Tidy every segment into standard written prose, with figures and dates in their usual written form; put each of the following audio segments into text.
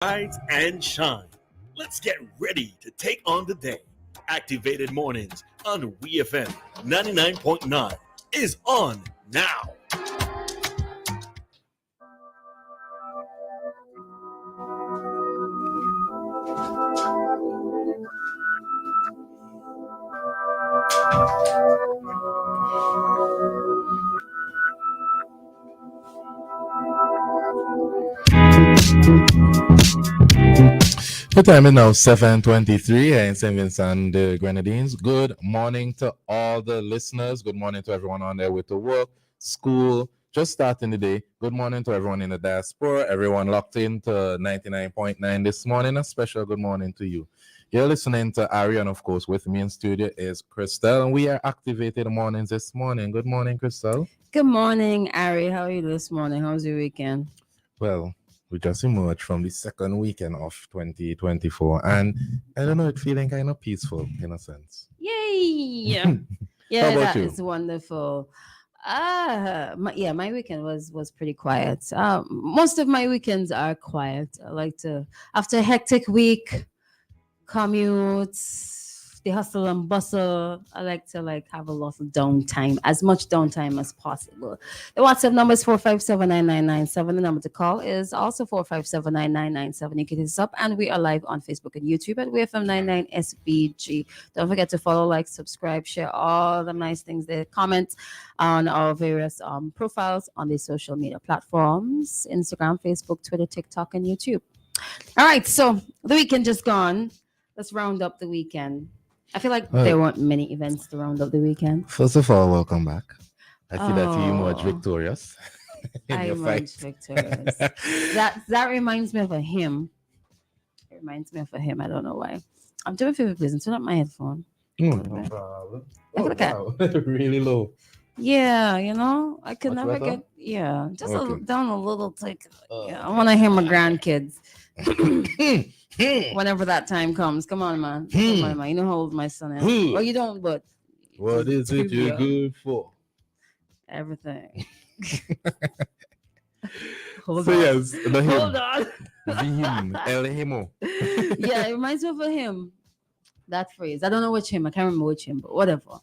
Rise and shine. Let's get ready to take on the day. Activated Mornings on WEFM 99.9 is on now. The time is now 7:23 here in St. Vincent, the Grenadines. Good morning to all the listeners. Good morning to everyone on there with the work, school, just starting the day. Good morning to everyone in the diaspora, everyone locked in to 99.9 this morning. A special good morning to you. You're listening to Ari, and of course, with me in studio is Christal, and we are activated mornings this morning. Good morning, Christal. Good morning, Ari. How are you this morning? How was your weekend? Well, we just emerged from the second weekend of 2024, and I don't know, it's feeling kind of peaceful in a sense. Yay! How Yeah, about that you? is wonderful. My weekend was pretty quiet. Most of my weekends are quiet. I like to, after a hectic week, commutes, the hustle and bustle. I like to have a lot of downtime, as much downtime as possible. The WhatsApp number is 4579997. The number to call is also 4579997. You can hit us up, and we are live on Facebook and YouTube at WFM99SBG. Don't forget to follow, like, subscribe, share all the nice things there. Comment on our various profiles on the social media platforms: Instagram, Facebook, Twitter, TikTok, and YouTube. All right, so the weekend just gone. Let's round up the weekend. I feel like there weren't many events to round up the weekend. First of all, welcome back. I see that you emerged Oh, victorious in I your fight. emerged victorious. That reminds me of a hymn. It reminds me of a hymn. I don't know why. I'm doing favorite please. Turn up my headphone. No problem. I feel like wow. Really low. Yeah, I could Much never better? get just Okay. down a little. Yeah, I want to hear my grandkids. Whenever that time comes. Come on, man. Come on, man. You know how old my son is. Well, you don't, but What is it you're good for? everything. Hold So on. yes, the hymn. Hold on. The hymn. El hymno. Yeah, it reminds me of a hymn. That phrase. I don't know which hymn. I can't remember which hymn, but whatever.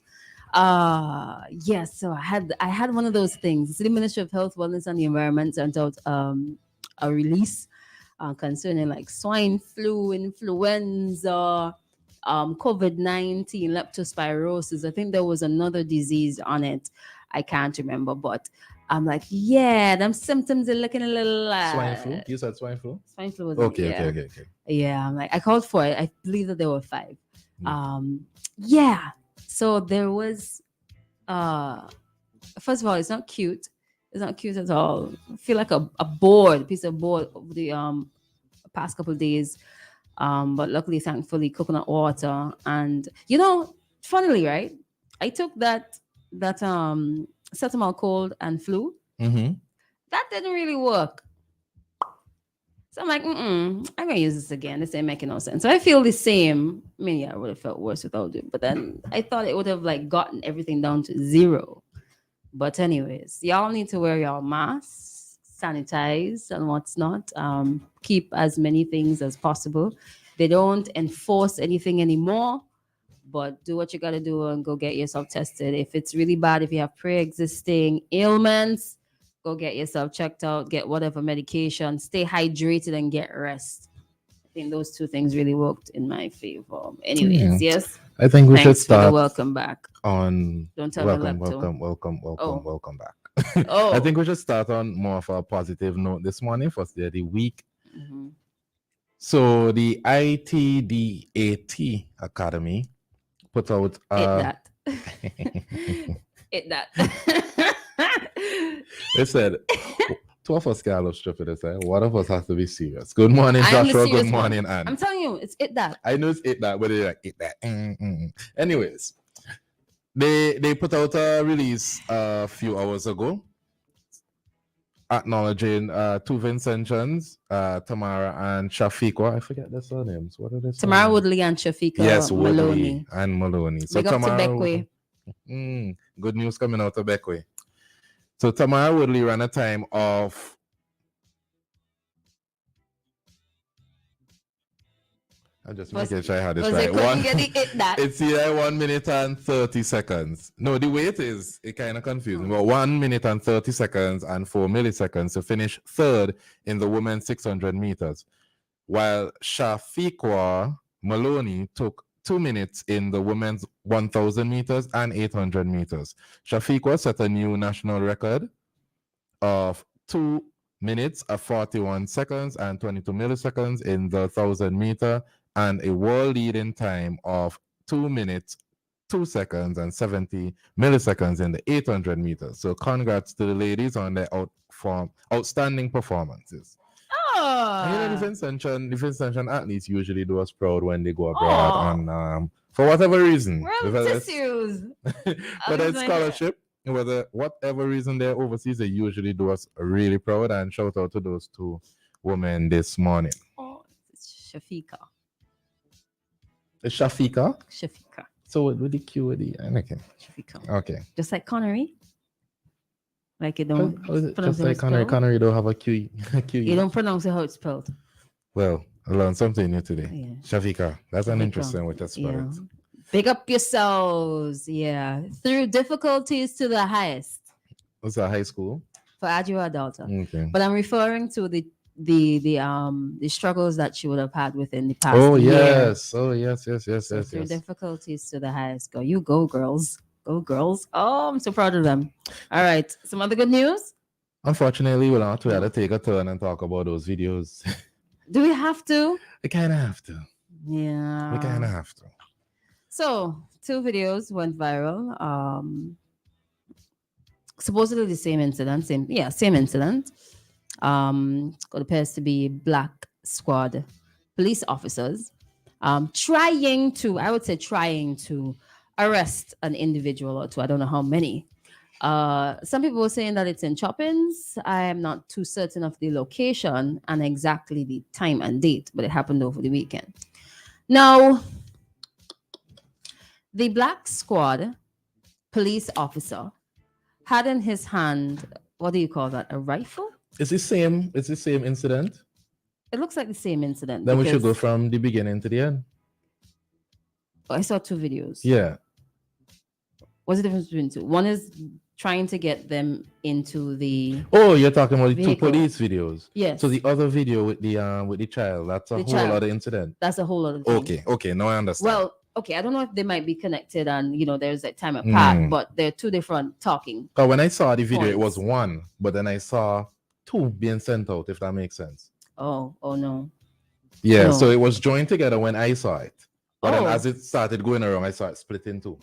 Yes. So I had one of those things. The City Ministry of Health, Wellness, and the Environment sent out a release concerning like swine flu, influenza, COVID-19, leptospirosis. I think there was another disease on it. I can't remember, but I'm like, yeah, them symptoms are looking a little Swine flu? You said swine flu? Swine flu was Okay. Yeah, I'm like, I called for it. I believe that there were 5. Mm. Yeah. So there was first of all, it's not cute. It's not cute at all. I feel like a piece of board over the past couple of days. But luckily, thankfully, coconut water. And funnily, right? I took that Cetamol cold and flu. Mm-hmm. That didn't really work. So I'm like, I'm gonna use this again. This ain't making no sense. So I feel the same. I mean, yeah, I would have felt worse without it. But then I thought it would have like gotten everything down to 0. But anyways, y'all need to wear your masks, sanitize, and what's not. Keep as many things as possible. They don't enforce anything anymore, but do what you gotta do and go get yourself tested. If it's really bad, if you have pre-existing ailments, go get yourself checked out, get whatever medication, stay hydrated, and get rest. I think those 2 things really worked in my favor. Anyways, yes. I think we should Thanks for the start welcome back. on Don't tell me welcome back. I think we should start on more of a positive note this morning, first day of the week. Mm-hmm. So the ITDAT Academy put out It that. They said 2 of us can't look stupid. They say one of us has to be serious. Good morning, Joshua. Good morning, Anne. I'm telling you, it's it that. I know it's it that, but they're like it that. Anyways, they put out a release a few hours ago acknowledging 2 Vincentians, Tamara and Shafiqua. I forget their surnames. What are they? Tamara Woodley and Shafiqua Maloney. And Maloney. So Big up to Beckway. Good news coming out of Beckway. So Tamara Woodley ran a time of I'm just making sure I had this Because they right. couldn't get that. It's either 1 minute and 30 seconds. No, the way it kind of confusing. But 1 minute and 30 seconds and 4 milliseconds to finish third in the women's 600 meters, while Shafiqua Maloney took 2 minutes in the women's 1,000 meters and 800 meters. Shafiqua set a new national record of 2 minutes of 41 seconds and 22 milliseconds in the 1,000 meter, and a world leading time of 2 minutes, 2 seconds, and 70 milliseconds in the 800 meters. So congrats to the ladies on their outstanding performances. And you know, the Vincentian athletes usually do us proud when they go abroad, and for whatever reason, whether it's scholarship, whatever reason they're overseas, they usually do us really proud. And shout out to those two women this morning. Oh, it's Shafiqa. It's Shafiqa? Shafiqa. So with the Q with the okay. Shafiqa. Okay. Just like Connery. Like you don't just like Connery don't have a Q. You don't pronounce it how it's spelled. Well, I learned something new today. Yeah. Shafiqa. That's an interesting way to spell it. Big up yourselves. Yeah. Through difficulties to the highest. Was that high school? For Adjua Delta. Okay. But I'm referring to the struggles that she would have had within the past year. Yes. Through difficulties to the highest. You go, girls. Go, girls. Oh, I'm so proud of them. All right. Some other good news? Unfortunately, we had to take a turn and talk about those videos. Do we have to? We kind of have to. Yeah. We kind of have to. So, 2 videos went viral. Supposedly the same incident. Same incident. It appears to be Black Squad police officers trying to arrest an individual or two. I don't know how many. Some people were saying that it's in Choppins. I am not too certain of the location and exactly the time and date, but it happened over the weekend. Now, the Black Squad police officer had in his hand, what do you call that? A rifle? It's the same incident. It looks like the same incident. Then we should go from the beginning to the end. I saw 2 videos. Yeah. What's the difference between 2? One is trying to get them into the. Oh, you're talking about the vehicle. 2 police videos. Yes. So the other video with the child, that's a whole other incident. That's a whole other thing. Okay. Now I understand. Well, okay. I don't know if they might be connected, and there's a time apart, but they're 2 different talking. But when I saw the video, points. It was 1, but then I saw 2 being sent out. If that makes sense. Oh no. Yeah. No. So it was joined together when I saw it, but then as it started going around, I saw it split in 2.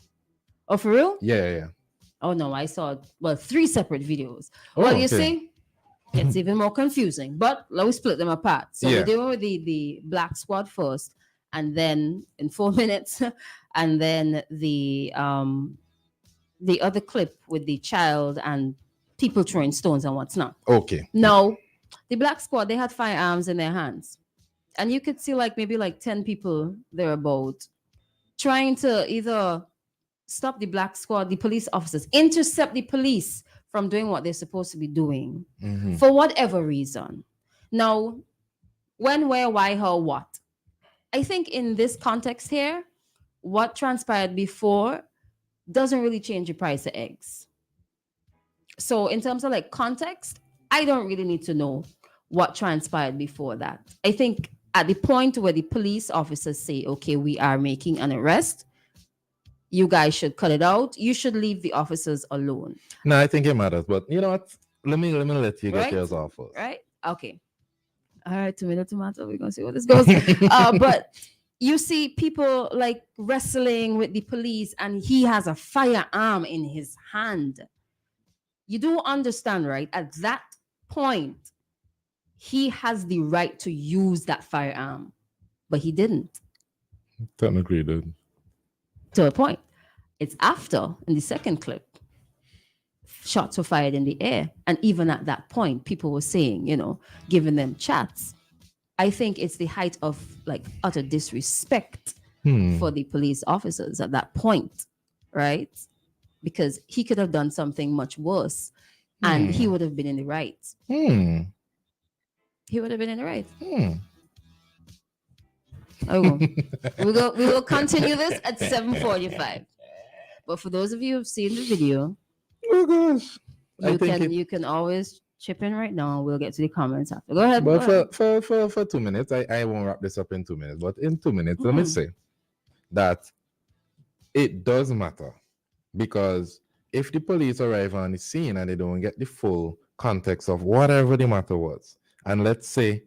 Oh, for real? Yeah. Oh no, I saw 3 separate videos. Well, you see, it's even more confusing. But let's split them apart. So we're dealing with the Black Squad first, and then in 4 minutes, and then the other clip with the child and people throwing stones and what's not. Okay. Now, the Black Squad, they had firearms in their hands, and you could see maybe 10 people thereabout trying to either stop the Black Squad, the police officers, intercept the police from doing what they're supposed to be doing for whatever reason. Now, when, where, why, how, what? I think in this context here, what transpired before doesn't really change the price of eggs. So in terms of context, I don't really need to know what transpired before that. I think at the point where the police officers say, okay, we are making an arrest, you guys should cut it out. You should leave the officers alone. No, I think it matters. But you know what? Let me let you get yours off first. Right? Okay. All right, tomato. We're gonna see where this goes. But you see people wrestling with the police, and he has a firearm in his hand. You do understand, right? At that point, he has the right to use that firearm, but he didn't. Technically, dude. To a point. It's after, in the second clip, shots were fired in the air. And even at that point, people were saying, giving them chats. I think it's the height of utter disrespect for the police officers at that point, right? Because he could have done something much worse and he would have been in the right. He would have been in the right. I will. We will continue this at 7:45. But for those of you who've seen the video, Oh gosh. you can always chip in right now. We'll get to the comments after. Go ahead. But go ahead. for 2 minutes, I won't wrap this up in 2 minutes. But in 2 minutes, let me say that it does matter, because if the police arrive on the scene and they don't get the full context of whatever the matter was, and let's say,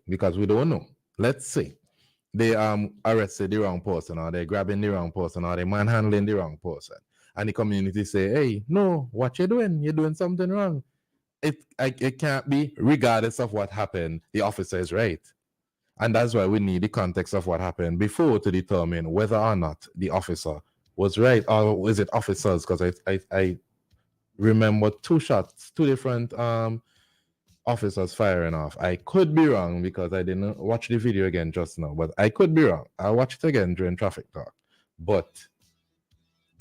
because we don't know, let's say they arrested the wrong person, or they're grabbing the wrong person, or they're manhandling the wrong person, and the community say, hey, no, what you doing? You're doing something wrong. It can't be, regardless of what happened, the officer is right. And that's why we need the context of what happened before to determine whether or not the officer was right, or was it officers? Because I remember two different officers firing off. I could be wrong because I didn't watch the video again just now, but I could be wrong. I'll watch it again during traffic talk. But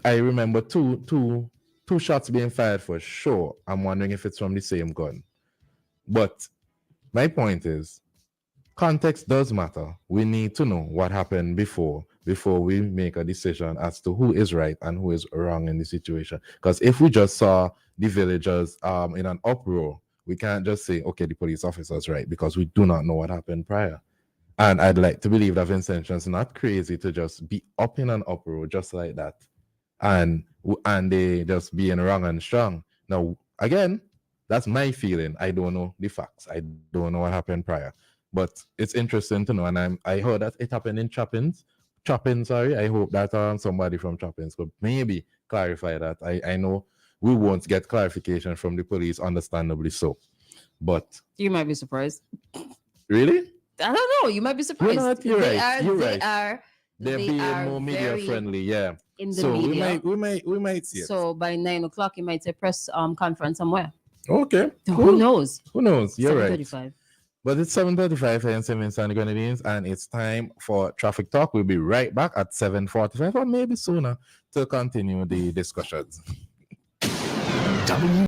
I remember two shots being fired for sure. I'm wondering if it's from the same gun. But my point is, context does matter. We need to know what happened before we make a decision as to who is right and who is wrong in the situation. Because if we just saw the villagers in an uproar, we can't just say, okay, the police officer is right, because we do not know what happened prior. And I'd like to believe that Vincentian's not crazy to just be up in an uproar just like that, and they just being wrong and strong. Now, again, that's my feeling. I don't know the facts. I don't know what happened prior. But it's interesting to know, and I heard that it happened in Choppins. Sorry. I hope that somebody from Choppins could maybe clarify that. I know we won't get clarification from the police, understandably so. But You might be surprised. really? I don't know. You might be surprised. You're right. They're they being are more media very friendly, yeah. in the So media. we might see it. So by 9 o'clock, you might say press conference somewhere. Okay. Who Cool. knows? Who knows? You're right. 7:35. But it's 7:35 here in St. Vincent and Grenadines, and it's time for Traffic Talk. We'll be right back at 7:45 or maybe sooner to continue the discussions.